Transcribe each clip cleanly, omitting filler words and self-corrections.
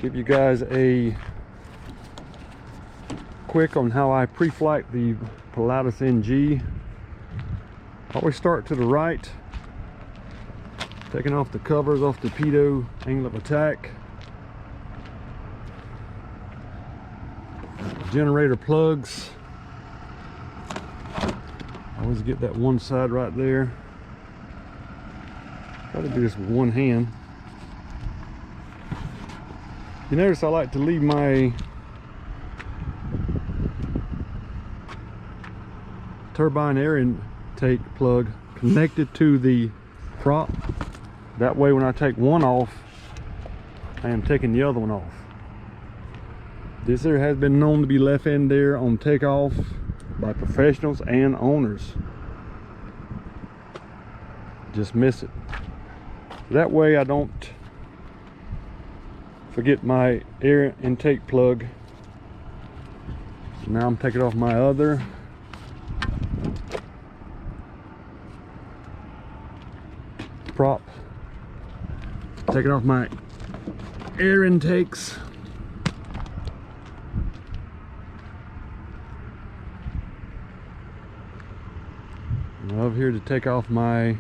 Give you guys a quick on how I pre-flight the Pilatus NG. Always start to the right, taking off the covers off the pitot angle of attack. Generator plugs. Always get that one side right there. Try to do this with one hand. You notice I like to leave my turbine air intake plug connected to the prop. That way when I take one off, I am taking the other one off. This here has been known to be left in there on takeoff by professionals and owners. Just miss it. That way I don't forget my air intake plug. So now I'm taking off my other. Prop. Taking off my air intakes. I'm over here to take off my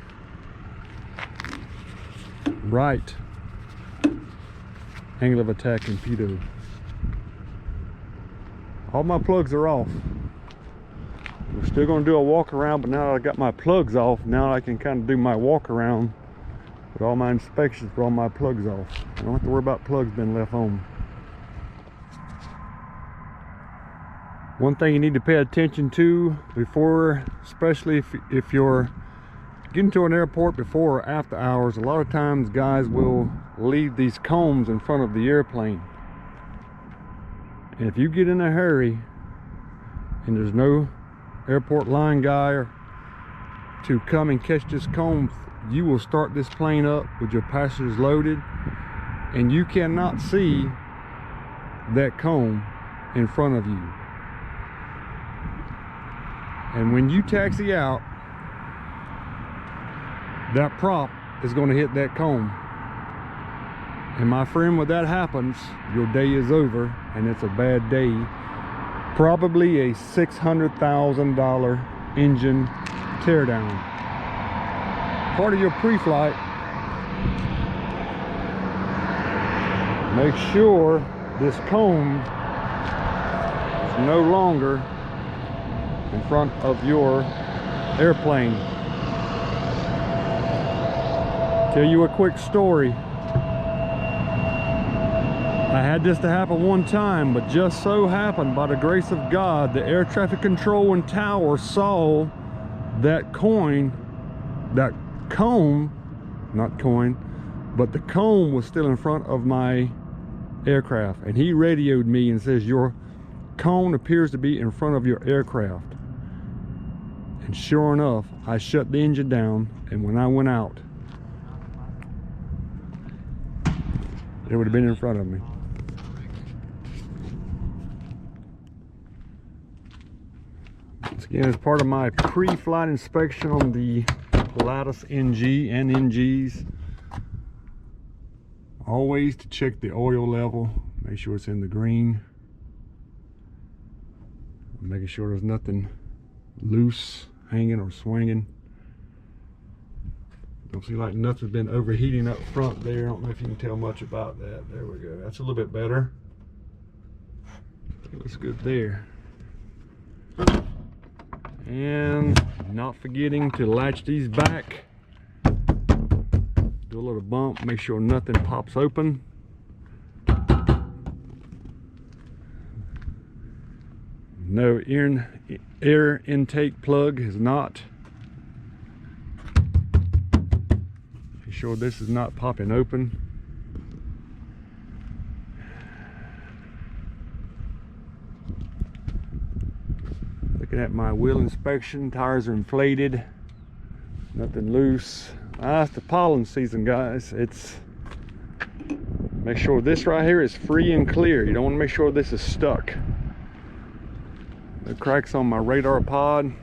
right angle of attack and pitot. All my plugs are off. We're still going to do a walk around, but now that I got my plugs off, now I can kind of do my walk around with all my inspections with all my plugs off. I don't have to worry about plugs being left on. One thing you need to pay attention to before, especially if you're getting to an airport before or after hours, a lot of times guys will leave these combs in front of the airplane. And if you get in a hurry and there's no airport line guy to come and catch this comb, you will start this plane up with your passengers loaded and you cannot see that comb in front of you. And when you taxi out, that prop is going to hit that comb. And my friend, when that happens, your day is over and it's a bad day. Probably a $600,000 engine teardown. Part of your pre-flight, make sure this comb is no longer in front of your airplane. Tell you a quick story. I had this to happen one time, but just so happened by the grace of God, the air traffic control and tower saw that comb, not coin, but the comb was still in front of my aircraft. And he radioed me and says, your cone appears to be in front of your aircraft. And sure enough, I shut the engine down, and when I went out, it would have been in front of me. Once again, as part of my pre-flight inspection on the Pilatus NG and NGs, always to check the oil level, make sure it's in the green, making sure there's nothing loose, hanging or swinging. Don't seem like nothing's been overheating up front there. I don't know if you can tell much about that. There we go. That's a little bit better. It looks good there. And not forgetting to latch these back. Do a little bump, make sure nothing pops open. No air intake plug is not. Make sure this is not popping open. Looking at my wheel inspection, tires are inflated, nothing loose. It's the pollen season, guys. Make sure this right here is free and clear. You don't want to make sure this is stuck. The cracks on my radar pod.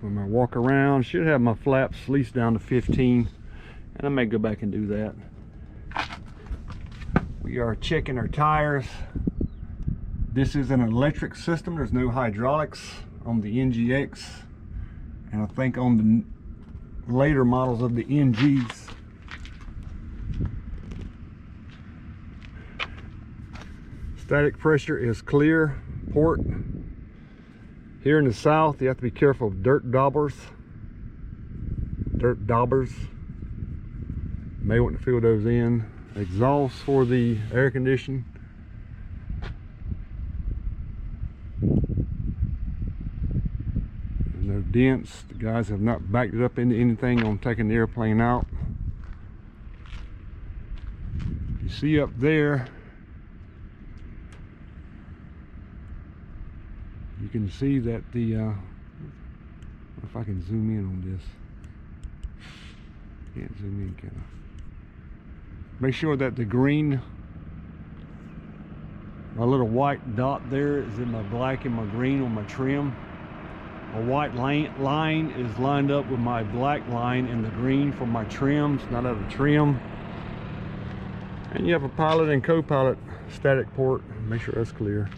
with my walk around. Should have my flaps at least down to 15, and I may go back and do that. We are checking our tires. This is an electric system. There's no hydraulics on the NGX, and I think on the later models of the NGs. Static pressure is clear port. Here in the south, you have to be careful of dirt daubers. May want to fill those in. Exhaust for the air conditioning. No dents. The guys have not backed it up into anything on taking the airplane out. You see up there, you can see that the if I can zoom in on this. Can't zoom in, can I? Make sure that the green, my little white dot there is in my black and my green on my trim. My white line is lined up with my black line and the green for my trims, not out of trim. And you have a pilot and co-pilot static port. Make sure that's clear.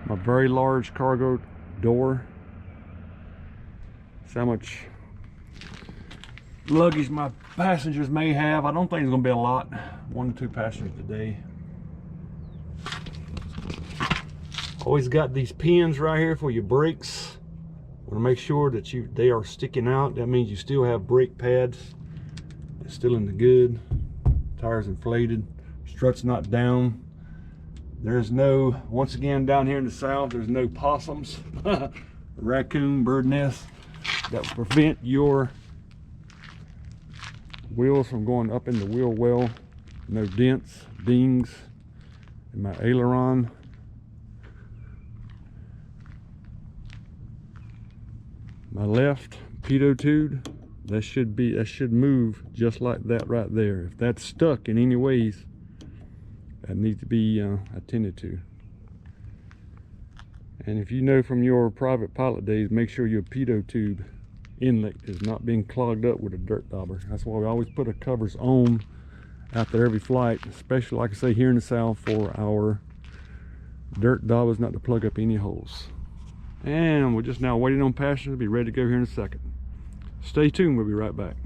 My very large cargo door. That's how much luggage my passengers may have. I don't think it's gonna be a lot. 1 to 2 passengers today. Always got these pins right here for your brakes. Want to make sure that they are sticking out. That means you still have brake pads. It's still in the good. Tires inflated. Struts not down. There's no, once again down here in the south, there's no possums, raccoon, bird nest that will prevent your wheels from going up in the wheel well. No dents, dings in my aileron. My left pitot tube, that should move just like that right there. If that's stuck in any ways, that needs to be attended to. And if you know from your private pilot days, make sure your pitot tube inlet is not being clogged up with a dirt dauber. That's why we always put our covers on after every flight, especially like I say here in the south, for our dirt daubers not to plug up any holes. And we're just now waiting on passengers to be ready to go here in a second. Stay tuned, we'll be right back.